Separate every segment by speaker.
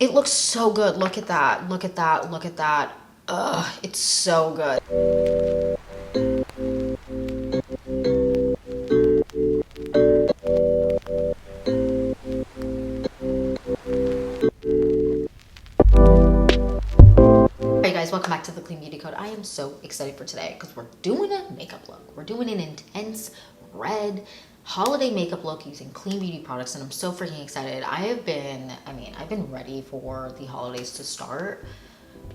Speaker 1: It looks so good. Look at that. Look at that. Look at that. Ugh, it's so good. Hey guys, welcome back to the Clean Beauty Code. I am so excited for today because we're doing a makeup look. We're doing an intense red holiday makeup look using clean beauty products, and I'm so freaking excited. I've been ready for the holidays to start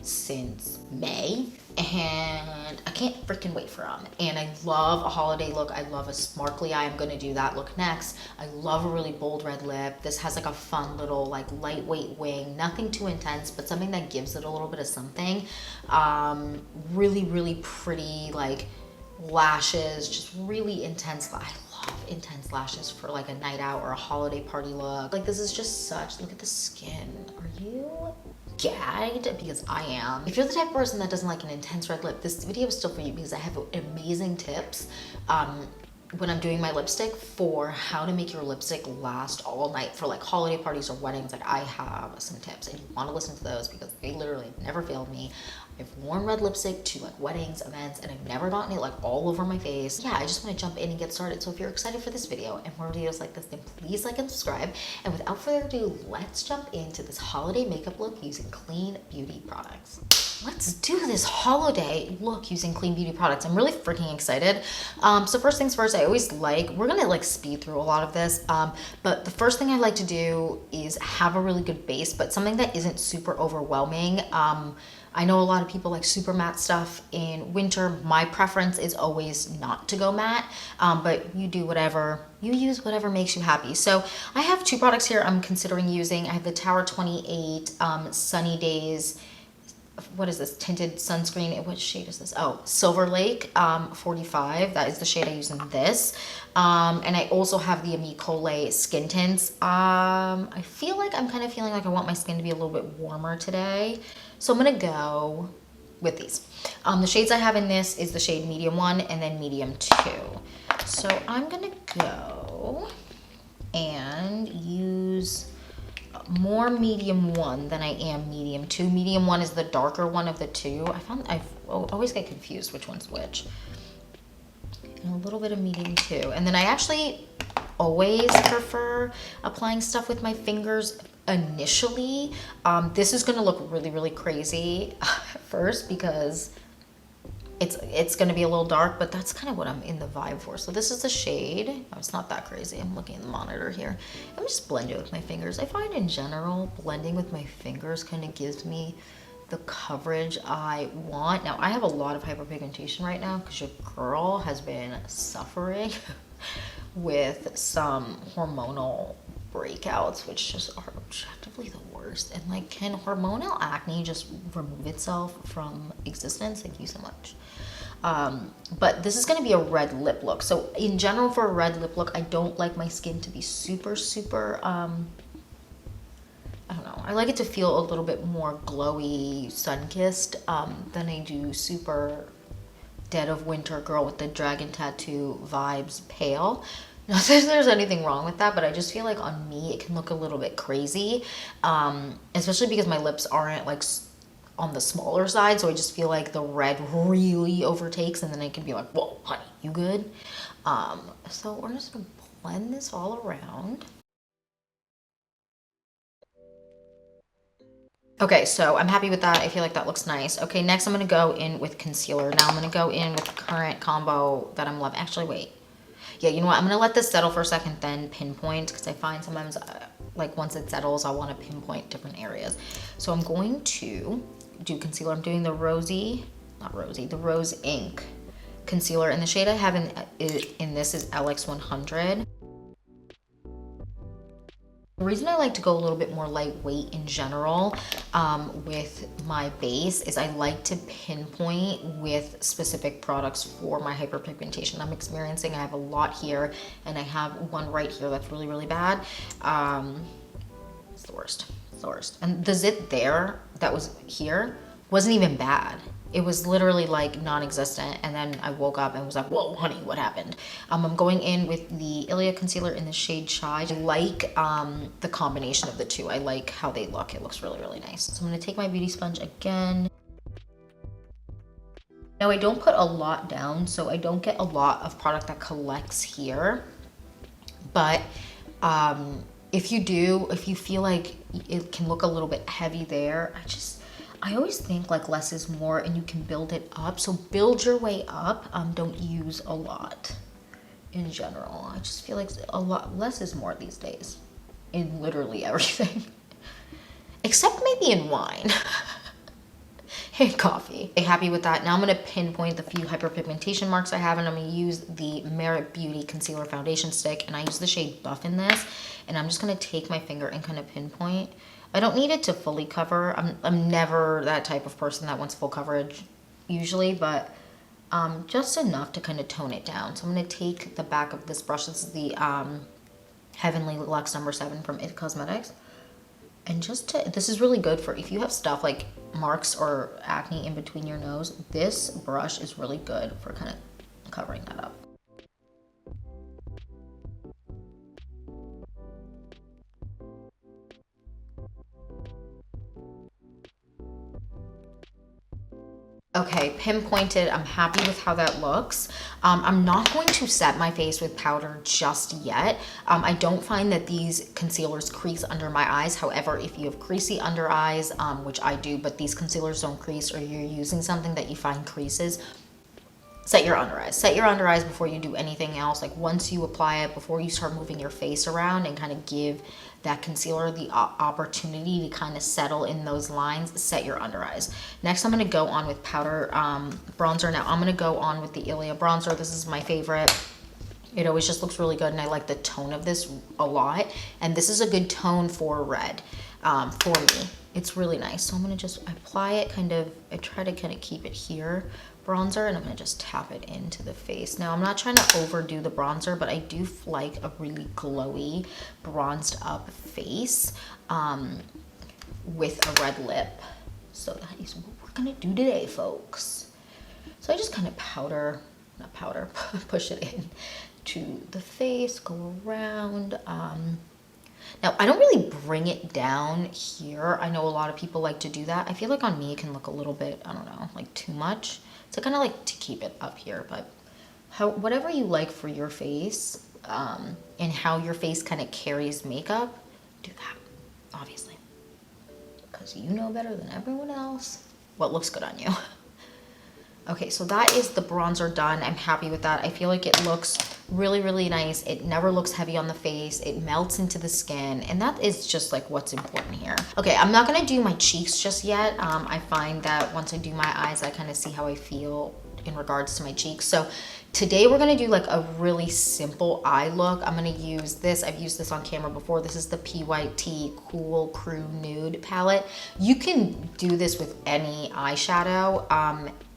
Speaker 1: since May, and I can't freaking wait for them. And I love a holiday look. I love a sparkly eye. I'm gonna do that look next. I love a really bold red lip. This has like a fun little like lightweight wing, nothing too intense, but something that gives it a little bit of something. Really pretty like lashes, just really intense. I love intense lashes for like a night out or a holiday party look. Like this is just such, look at the skin. Are you gagged? Because I am. If you're the type of person that doesn't like an intense red lip, this video is still for you because I have amazing tips when I'm doing my lipstick for how to make your lipstick last all night for like holiday parties or weddings. Like I have some tips and you want to listen to those because they literally never failed me. I've worn red lipstick to like weddings, events, and I've never gotten it like all over my face. Yeah, I just want to jump in and get started. So if you're excited for this video and more videos like this, then please like and subscribe. And without further ado, let's jump into this holiday makeup look using clean beauty products. Let's do this holiday look using clean beauty products. I'm really freaking excited. So first things first, I always we're gonna like speed through a lot of this, but the first thing I like to do is have a really good base, but something that isn't super overwhelming. I know a lot of people like super matte stuff in winter. My preference is always not to go matte, but you do whatever, you use whatever makes you happy. So I have two products here I'm considering using. I have the Tower 28 Sunny Days, what is this, tinted sunscreen. What shade is this? Oh, Silver Lake 45. That is the shade I use in this. And I also have the Amicole skin tints. I feel like I'm kind of feeling like I want my skin to be a little bit warmer today, so I'm gonna go with these. The shades I have in this is the shade medium 1 and then medium 2. So I'm gonna go and use more medium 1 than I am medium 2. Medium 1 is the darker one of the two. I always get confused which one's which. And a little bit of medium 2. And then I actually always prefer applying stuff with my fingers initially. This is gonna look really crazy at first because it's gonna be a little dark, but that's kind of what I'm in the vibe for. So this is the shade. Oh, it's not that crazy. I'm looking at the monitor here. I'm just blending it with my fingers. I find in general, blending with my fingers kind of gives me the coverage I want. Now I have a lot of hyperpigmentation right now because your girl has been suffering with some hormonal breakouts, which just are objectively the worst. And like, can hormonal acne just remove itself from existence? Thank you so much. But this is going to be a red lip look. So in general, for a red lip look, I don't like my skin to be super I don't know, I like it to feel a little bit more glowy, sun-kissed than I do super dead of winter girl with the dragon tattoo vibes pale. Not that there's anything wrong with that, but I just feel like on me it can look a little bit crazy, especially because my lips aren't like on the smaller side, so I just feel like the red really overtakes, and then I can be like, whoa, honey, you good? So we're just gonna blend this all around. Okay, so I'm happy with that. I feel like that looks nice. Okay, next I'm gonna go in with concealer. Now I'm gonna go in with the current combo that I'm loving. Actually, wait. Yeah, you know what? I'm gonna let this settle for a second, then pinpoint, because I find sometimes, like once it settles, I wanna pinpoint different areas. So I'm going to do concealer. I'm doing the the Rose Ink concealer. And the shade I have in this is LX100. The reason I like to go a little bit more lightweight in general with my base is I like to pinpoint with specific products for my hyperpigmentation I'm experiencing. I have a lot here, and I have one right here that's really bad. It's the worst. It's the worst. And the zit there that was here wasn't even bad. It was literally like non-existent, and then I woke up and was like, whoa honey, what happened? I'm going in with the Ilia concealer in the shade Chai. I like the combination of the two. I like how they look. It looks really, really nice. So I'm gonna take my beauty sponge again. Now I don't put a lot down, so I don't get a lot of product that collects here. But if you do, if you feel like it can look a little bit heavy there, I always think like less is more and you can build it up. So build your way up. Don't use a lot in general. I just feel like a lot less is more these days in literally everything. Except maybe in wine. And coffee. I'm happy with that. Now I'm gonna pinpoint the few hyperpigmentation marks I have, and I'm gonna use the Merit Beauty Concealer Foundation Stick, and I use the shade Buff in this, and I'm just gonna take my finger and kind of pinpoint. I don't need it to fully cover. I'm never that type of person that wants full coverage usually, but just enough to kind of tone it down. So I'm gonna take the back of this brush. This is the Heavenly Luxe number 7 from IT Cosmetics. And this is really good for if you have stuff like marks or acne in between your nose. This brush is really good for kind of covering that up. Okay, pinpointed. I'm happy with how that looks. I'm not going to set my face with powder just yet. I don't find that these concealers crease under my eyes. However, if you have creasy under eyes, which I do, but these concealers don't crease, or you're using something that you find creases, set your under eyes. Set your under eyes before you do anything else. Like once you apply it, before you start moving your face around and kind of give that concealer the opportunity to kind of settle in those lines, set your under eyes. Next, I'm gonna go on with powder bronzer. Now I'm gonna go on with the Ilia bronzer. This is my favorite. It always just looks really good, and I like the tone of this a lot. And this is a good tone for red for me. It's really nice. So I'm gonna just apply it I try to kind of keep it here, bronzer, and I'm gonna just tap it into the face. Now I'm not trying to overdo the bronzer, but I do like a really glowy, bronzed up face with a red lip. So that is what we're gonna do today, folks. So I just kind of push it in to the face, go around. Now, I don't really bring it down here. I know a lot of people like to do that. I feel like on me it can look a little bit, I don't know, like too much. So I kind of like to keep it up here, but whatever you like for your face and how your face kind of carries makeup, do that, obviously. Because you know better than everyone else what looks good on you. Okay, so that is the bronzer done. I'm happy with that. I feel like it looks really, really nice. It never looks heavy on the face. It melts into the skin, and that is just like what's important here. Okay, I'm not gonna do my cheeks just yet. I find that once I do my eyes, I kind of see how I feel in regards to my cheeks. So today we're gonna do like a really simple eye look. I'm gonna use this. I've used this on camera before. This is the PYT Cool Crew Nude palette. You can do this with any eyeshadow,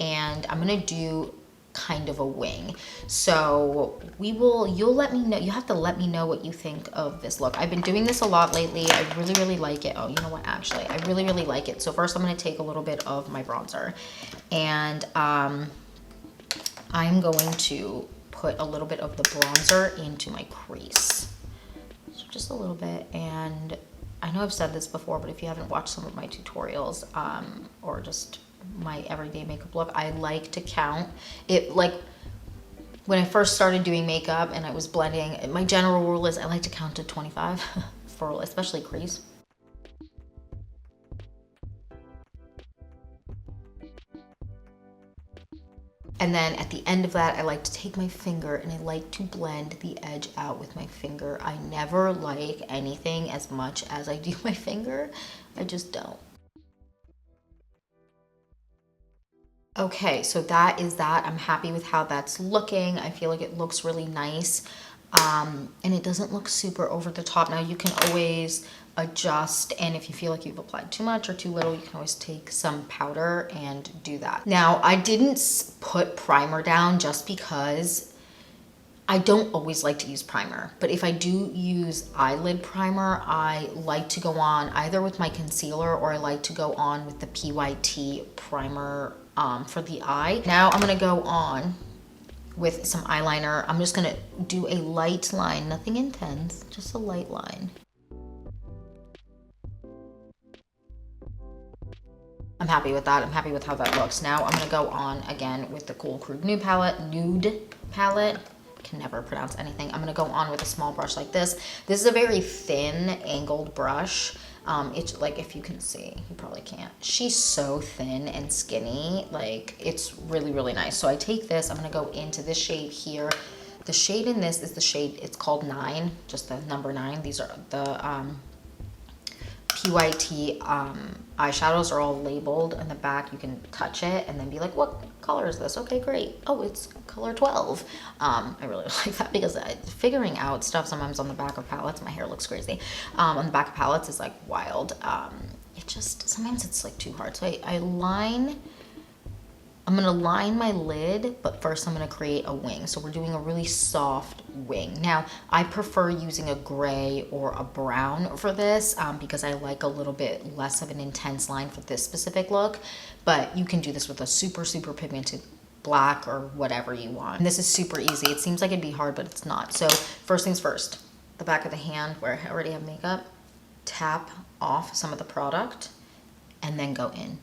Speaker 1: and I'm gonna do kind of a wing. So you'll let me know. You have to let me know what you think of this look. I've been doing this a lot lately. I really, really like it. Oh, you know what? Actually, I really, really like it. So first I'm gonna take a little bit of my bronzer, and I'm going to put a little bit of the bronzer into my crease. So just a little bit. And I know I've said this before, but if you haven't watched some of my tutorials or just my everyday makeup look, I like to count it. Like when I first started doing makeup and I was blending, my general rule is I like to count to 25 for especially crease. And then at the end of that, I like to take my finger and I like to blend the edge out with my finger. I never like anything as much as I do my finger. I just don't. Okay, so that is that. I'm happy with how that's looking. I feel like it looks really nice. And it doesn't look super over the top. Now you can always adjust, and if you feel like you've applied too much or too little, you can always take some powder and do that. Now I didn't put primer down just because I don't always like to use primer, but if I do use eyelid primer, I like to go on either with my concealer or I like to go on with the PYT primer for the eye. Now I'm gonna go on with some eyeliner. I'm just gonna do a light line, nothing intense, just a light line. I'm happy with that. I'm happy with how that looks. Now I'm gonna go on again with the Cool Crude Nude palette. Can never pronounce anything. I'm gonna go on with a small brush like this. This is a very thin, angled brush. It's like, if you can see, you probably can't. She's so thin and skinny. Like, it's really, really nice. So I take this, I'm gonna go into this shade here. The shade in this is the shade, it's called 9, just the number 9. These are the PYT eyeshadows are all labeled in the back. You can touch it and then be like, what color is this? Okay, great. Oh, it's color 12. I really like that because figuring out stuff sometimes on the back of palettes, my hair looks crazy. On the back of palettes is like wild. It just, sometimes it's like too hard. So I'm gonna line my lid, but first I'm gonna create a wing. So we're doing a really soft wing. Now, I prefer using a gray or a brown for this because I like a little bit less of an intense line for this specific look, but you can do this with a super, super pigmented black or whatever you want. And this is super easy. It seems like it'd be hard, but it's not. So first things first, the back of the hand where I already have makeup, tap off some of the product and then go in.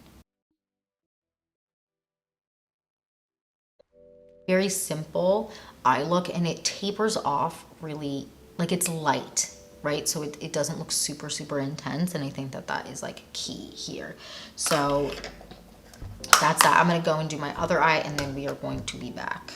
Speaker 1: Very simple eye look, and it tapers off really, like it's light, right? So it doesn't look super, super intense, and I think that that is like key here. So that's that. I'm gonna go and do my other eye, and then we are going to be back.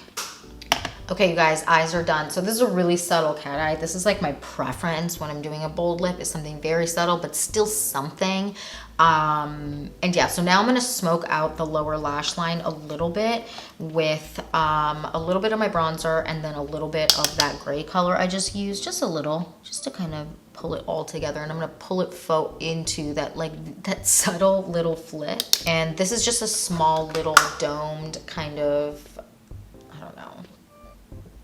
Speaker 1: Okay, you guys, eyes are done. So this is a really subtle cat eye. This is like my preference when I'm doing a bold lip, is something very subtle, but still something. And yeah, so now I'm gonna smoke out the lower lash line a little bit with a little bit of my bronzer and then a little bit of that gray color I just used, just a little, just to kind of pull it all together. And I'm gonna pull it into that, like that subtle little flick. And this is just a small little domed kind of, I don't know,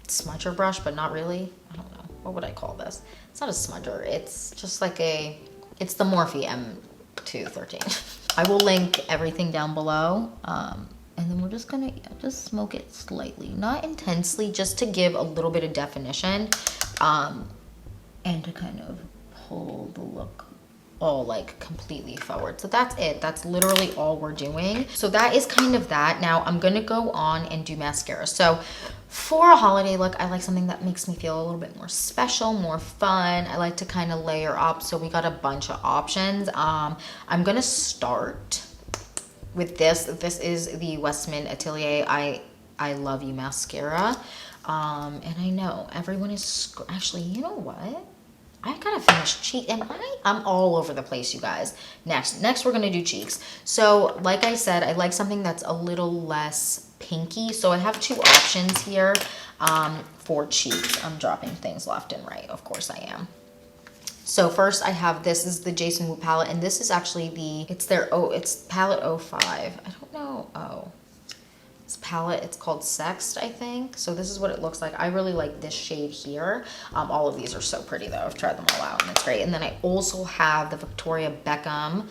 Speaker 1: smudger brush, but not really. I don't know, what would I call this? It's not a smudger, it's just like it's the Morphe M213. I will link everything down below, and then we're just gonna just smoke it slightly, not intensely, just to give a little bit of definition, and to kind of pull the look all like completely forward. So that's it. That's literally all we're doing. So that is kind of that. Now I'm gonna go on and do mascara. So for a holiday look, I like something that makes me feel a little bit more special, more fun. I like to kind of layer up. So we got a bunch of options. I'm gonna start with this. This is the Westman Atelier I Love You mascara. And I know everyone is, actually, you know what? I gotta finish cheek, and I'm all over the place, you guys. Next we're gonna do cheeks. So like I said, I like something that's a little less pinky. So I have two options here for cheeks. I'm dropping things left and right, of course I am. So first I have, this is the Jason Wu palette, and this is actually it's palette 05. I don't know, this palette, it's called Sext, I think. So this is what it looks like. I really like this shade here. All of these are so pretty though. I've tried them all out and it's great. And then I also have the Victoria Beckham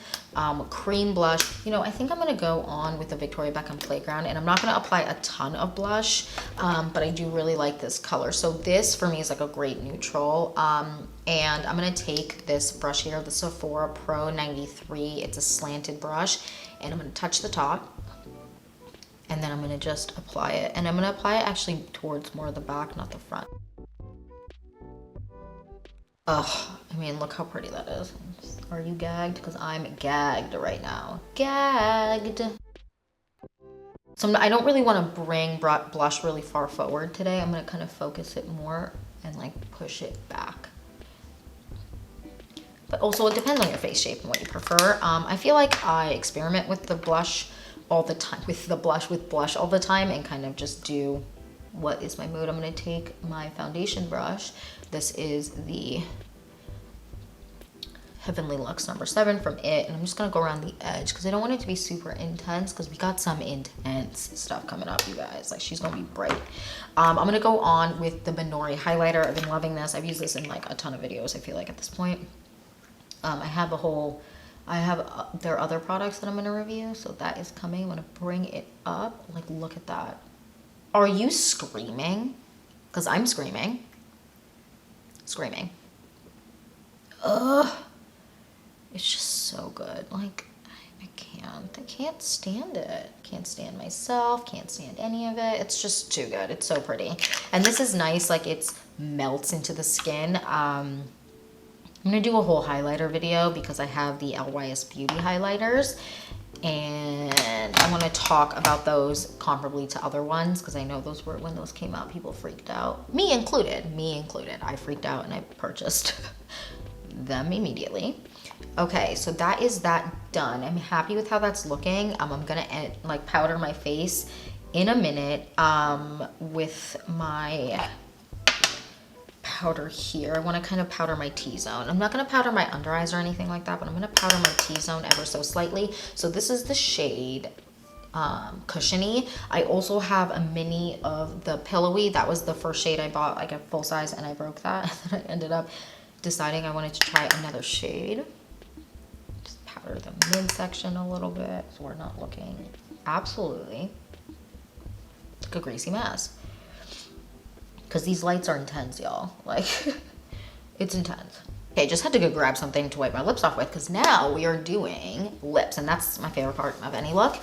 Speaker 1: cream blush. You know, I think I'm gonna go on with the Victoria Beckham Playground, and I'm not gonna apply a ton of blush, but I do really like this color. So this for me is like a great neutral. And I'm gonna take this brush here, the Sephora Pro 93. It's a slanted brush, and I'm gonna touch the top. And then I'm gonna just apply it. And I'm gonna apply it actually towards more of the back, not the front. Ugh, I mean, look how pretty that is. Are you gagged? Because I'm gagged right now. Gagged. So I don't really wanna bring blush really far forward today. I'm gonna kind of focus it more and like push it back. But also it depends on your face shape and what you prefer. I feel like I experiment with the blush all the time, with blush all the time, and kind of just do what is my mood. I'm gonna take my foundation brush. This is the Heavenly Luxe number 7 from IT, and I'm just gonna go around the edge because I don't want it to be super intense, because we got some intense stuff coming up, you guys. Like, she's gonna be bright. I'm gonna go on with the Minori highlighter. I've been loving this. I've used this in like a ton of videos, I feel like, at this point. I have a whole I have their other products that I'm gonna review, so that is coming. I'm gonna bring it up. Like, look at that. Are you screaming? Because I'm screaming. Screaming. Ugh. It's just so good. Like, I can't stand it. Can't stand myself, can't stand any of it. It's just too good. It's so pretty. And this is nice, like it melts into the skin. I'm gonna do a whole highlighter video because I have the LYS Beauty highlighters, and I wanna talk about those comparably to other ones because I know those were, when those came out, people freaked out. Me included. I freaked out and I purchased them immediately. Okay, so that is that done. I'm happy with how that's looking. I'm gonna like powder my face in a minute with my powder here. I want to kind of powder my T-zone. I'm not going to powder my under eyes or anything like that, but I'm going to powder my T-zone ever so slightly. So this is the shade Cushiony. I also have a mini of the Pillowy. That was the first shade I bought, like a full size, and I broke that. And then I ended up deciding I wanted to try another shade. Powder the midsection a little bit so we're not looking absolutely like a greasy mess. Because these lights are intense, y'all. Like, it's intense. Okay, just had to go grab something to wipe my lips off with because now we are doing lips, and that's my favorite part of any look.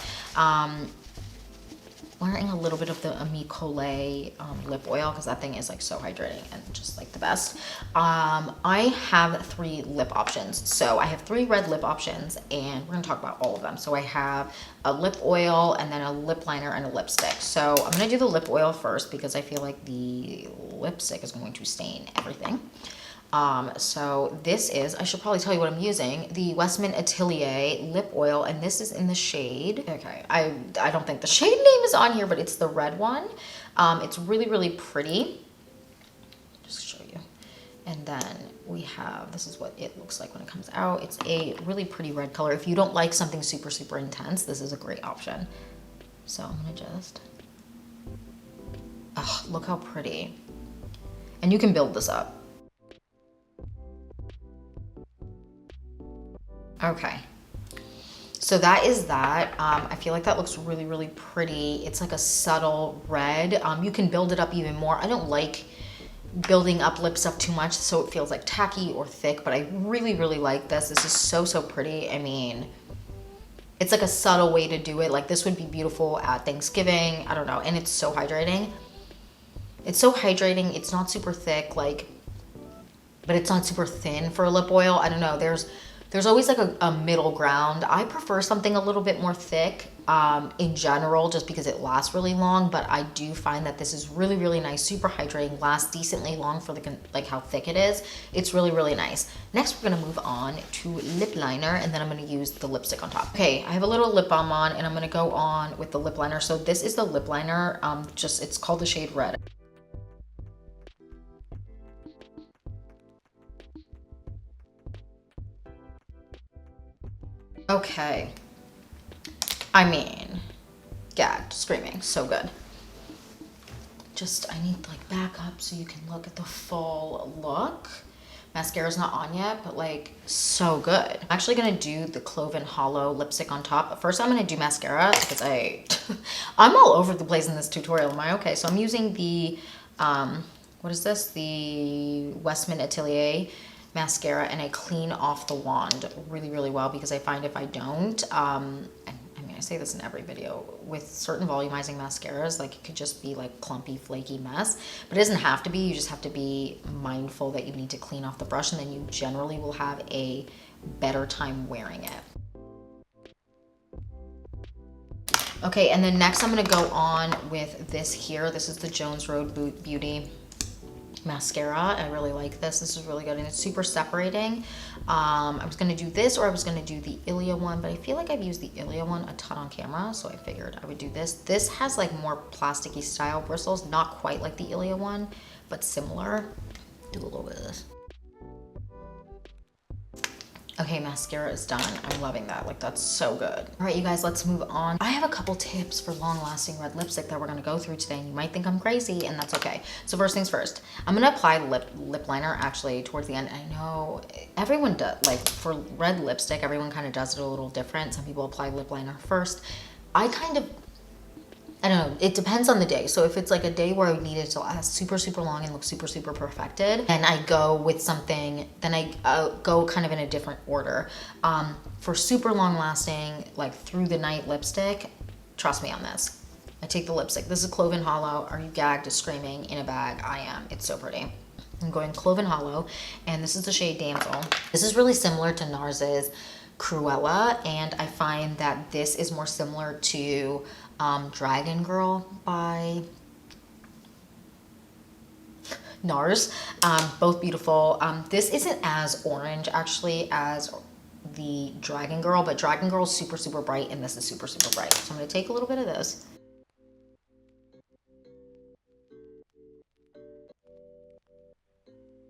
Speaker 1: Wearing a little bit of the Amicole lip oil because that thing is like so hydrating and just like the best. I have 3 lip options. So I have 3 red lip options, and we're gonna talk about all of them. So I have a lip oil and then a lip liner and a lipstick. So I'm gonna do the lip oil first because I feel like the lipstick is going to stain everything. So this is, I should probably tell you what I'm using, the Westman Atelier lip oil, and this is in the shade, okay, I don't think the shade name is on here, but it's the red one. It's really, really pretty. Just show you. And then we have, this is what it looks like when it comes out. It's a really pretty red color. If you don't like something super, super intense, this is a great option. So I'm gonna just, oh, look how pretty. And you can build this up. Okay, so that is that. I feel like that looks really, really pretty. It's like a subtle red. You can build it up even more. I don't like building up lips up too much so it feels like tacky or thick, but I really, really like this. This is so, so pretty. I mean, it's like a subtle way to do it. Like this would be beautiful at Thanksgiving. I don't know, and it's so hydrating. It's so hydrating. It's not super thick, like, but it's not super thin for a lip oil. I don't know, there's always like a middle ground. I prefer something a little bit more thick in general, just because it lasts really long, but I do find that this is really, really nice, super hydrating, lasts decently long for the, like how thick it is. It's really, really nice. Next, we're gonna move on to lip liner, and then I'm gonna use the lipstick on top. Okay, I have a little lip balm on, and I'm gonna go on with the lip liner. So this is the lip liner, it's called the shade Red. Okay, I mean, yeah, screaming, so good. Just, I need like back up so you can look at the full look. Mascara's not on yet, but like so good. I'm actually gonna do the Cloven Hollow lipstick on top. But first I'm gonna do mascara because I'm all over the place in this tutorial. Am I okay? So I'm using the, what is this? The Westman Atelier mascara, and I clean off the wand really, really well because I find if I don't, I mean, I say this in every video, with certain volumizing mascaras, like it could just be like clumpy, flaky mess, but it doesn't have to be. You just have to be mindful that you need to clean off the brush, and then you generally will have a better time wearing it. Okay, and then next I'm gonna go on with this here. This is the Jones Road Beauty mascara. I really like this. This is really good, and it's super separating. I was gonna do this, or I was gonna do the Ilia one, but I feel like I've used the Ilia one a ton on camera, so I figured I would do this. This has like more plasticky style bristles, not quite like the Ilia one, but similar. Do a little bit of this. Okay, mascara is done. I'm loving that. Like, that's so good. All right, you guys, let's move on. I have a couple tips for long-lasting red lipstick that we're gonna go through today, and you might think I'm crazy, and that's okay. So first things first, I'm gonna apply lip liner actually towards the end. I know everyone does, like for red lipstick, everyone kind of does it a little different. Some people apply lip liner first. I don't know, it depends on the day. So if it's like a day where I need it to last super, super long and look super, super perfected, and I go with something, then I go kind of in a different order. For super long lasting, like through the night lipstick, trust me on this. I take the lipstick. This is Cloven Hollow. Are you gagged? Is screaming in a bag? I am. It's so pretty. I'm going Cloven Hollow, and this is the shade Damsel. This is really similar to NARS's Cruella, and I find that this is more similar to Dragon Girl by NARS. Both beautiful. This isn't as orange actually as the Dragon Girl, but Dragon Girl is super, super bright, and this is super, super bright. So I'm gonna take a little bit of this.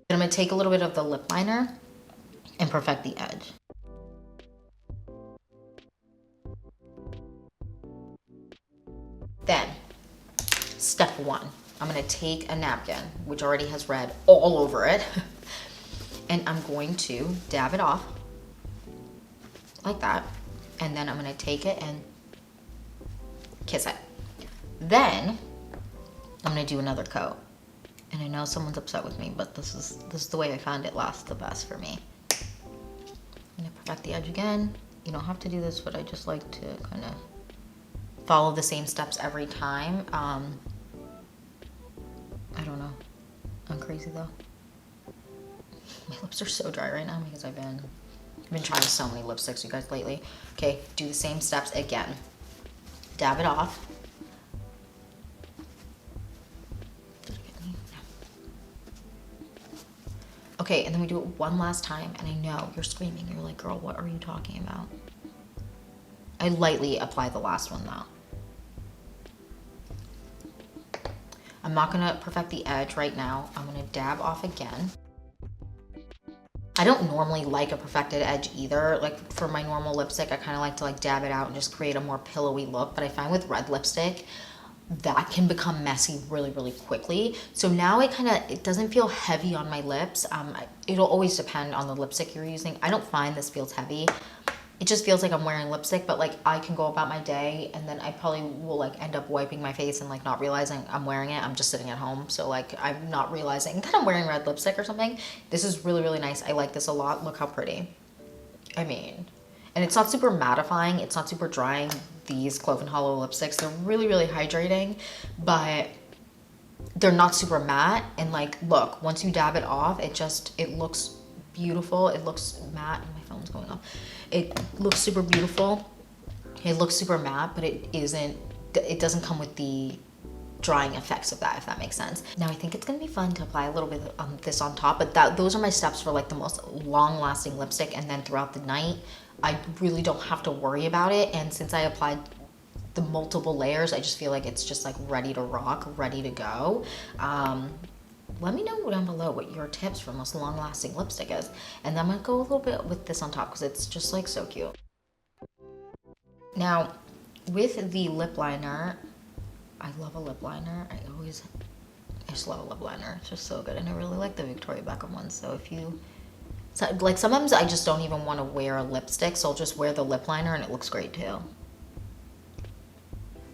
Speaker 1: I'm gonna take a little bit of the lip liner and perfect the edge. Then, step one, I'm gonna take a napkin, which already has red all over it, and I'm going to dab it off like that. And then I'm gonna take it and kiss it. Then, I'm gonna do another coat. And I know someone's upset with me, but this is the way I found it lasts the best for me. I'm gonna perfect the edge again. You don't have to do this, but I just like to kind of follow the same steps every time. I don't know. I'm crazy though. My lips are so dry right now because I've been trying so many lipsticks, you guys, lately. Okay, do the same steps again. Dab it off. Okay, and then we do it one last time, and I know you're screaming. You're like, girl, what are you talking about? I lightly apply the last one though. I'm not gonna perfect the edge right now. I'm gonna dab off again. I don't normally like a perfected edge either. Like for my normal lipstick, I kind of like to like dab it out and just create a more pillowy look. But I find with red lipstick, that can become messy really, really quickly. So now it doesn't feel heavy on my lips. It'll always depend on the lipstick you're using. I don't find this feels heavy. It just feels like I'm wearing lipstick, but like I can go about my day and then I probably will like end up wiping my face and like not realizing I'm wearing it. I'm just sitting at home. So like I'm not realizing that I'm wearing red lipstick or something. This is really, really nice. I like this a lot. Look how pretty. I mean, and it's not super mattifying. It's not super drying. These Cloven Hollow lipsticks, they're really, really hydrating, but they're not super matte. And like, look, once you dab it off, it looks beautiful. It looks matte. My phone's going off. It looks super beautiful. It looks super matte, but it doesn't come with the drying effects of that, if that makes sense. Now I think it's gonna be fun to apply a little bit of this on top, but those are my steps for like the most long lasting lipstick. And then throughout the night, I really don't have to worry about it. And since I applied the multiple layers, I just feel like it's just like ready to rock, ready to go. Let me know down below what your tips for most long-lasting lipstick is. And then I'm gonna go a little bit with this on top because it's just like so cute. Now, with the lip liner, I love a lip liner. I just love a lip liner. It's just so good. And I really like the Victoria Beckham ones. So like sometimes I just don't even want to wear a lipstick, so I'll just wear the lip liner and it looks great too.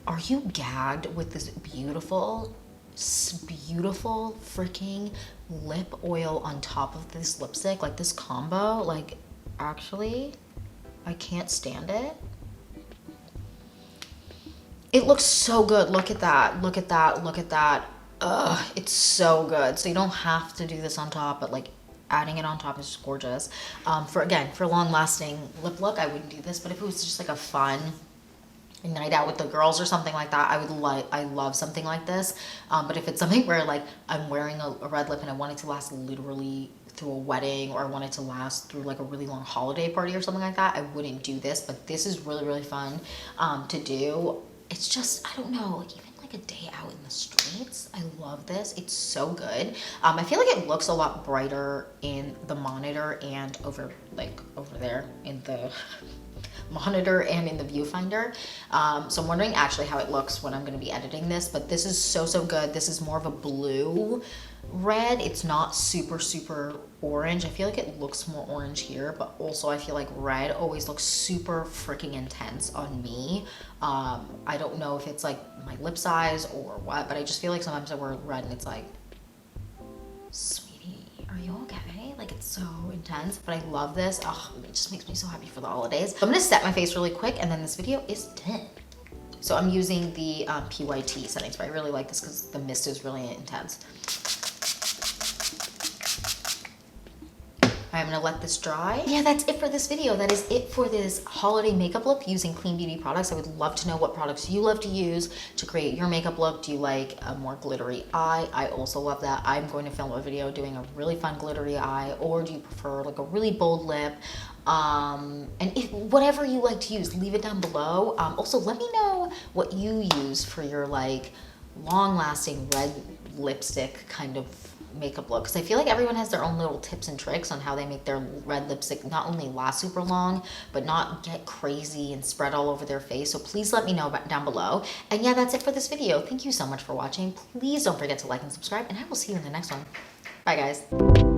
Speaker 1: Are you gagged with this beautiful freaking lip oil on top of this lipstick? Like this combo, like actually, I can't stand it. It looks so good. Look at that, look at that, look at that. Ugh, it's so good. So you don't have to do this on top, but like adding it on top is just gorgeous. For long lasting lip look, I wouldn't do this, but if it was just like a fun night out with the girls or something like that, I love something like this. But if it's something where like I'm wearing a red lip and I want it to last literally through a wedding, or I want it to last through like a really long holiday party or something like that, I wouldn't do this. But this is really, really fun to do. It's just, I don't know, like even like like a day out in the streets. I love this. It's so good. I feel like it looks a lot brighter in the monitor and over there in the monitor and in the viewfinder. So I'm wondering actually how it looks when I'm going to be editing this, but this is so, so good. This is more of a blue red. It's not super, super orange. I feel like it looks more orange here, but also I feel like red always looks super freaking intense on me. I don't know if it's like my lip size or what, but I just feel like sometimes I wear red and it's like, sweetie, are you okay? Like, it's so intense, but I love this. Oh, it just makes me so happy for the holidays. So I'm gonna set my face really quick and then this video is done. So I'm using the PYT settings, but I really like this because the mist is really intense. I'm gonna let this dry. Yeah, that's it for this video. That is it for this holiday makeup look using clean beauty products. I would love to know what products you love to use to create your makeup look. Do you like a more glittery eye? I also love that. I'm going to film a video doing a really fun glittery eye, or do you prefer like a really bold lip? And if whatever you like to use, leave it down below. Also, let me know what you use for your like long-lasting red lipstick kind of makeup look, because I feel like everyone has their own little tips and tricks on how they make their red lipstick not only last super long but not get crazy and spread all over their face. So please let me know down below. And yeah, that's it for this video. Thank you so much for watching. Please don't forget to like and subscribe, and I will see you in the next one. Bye guys.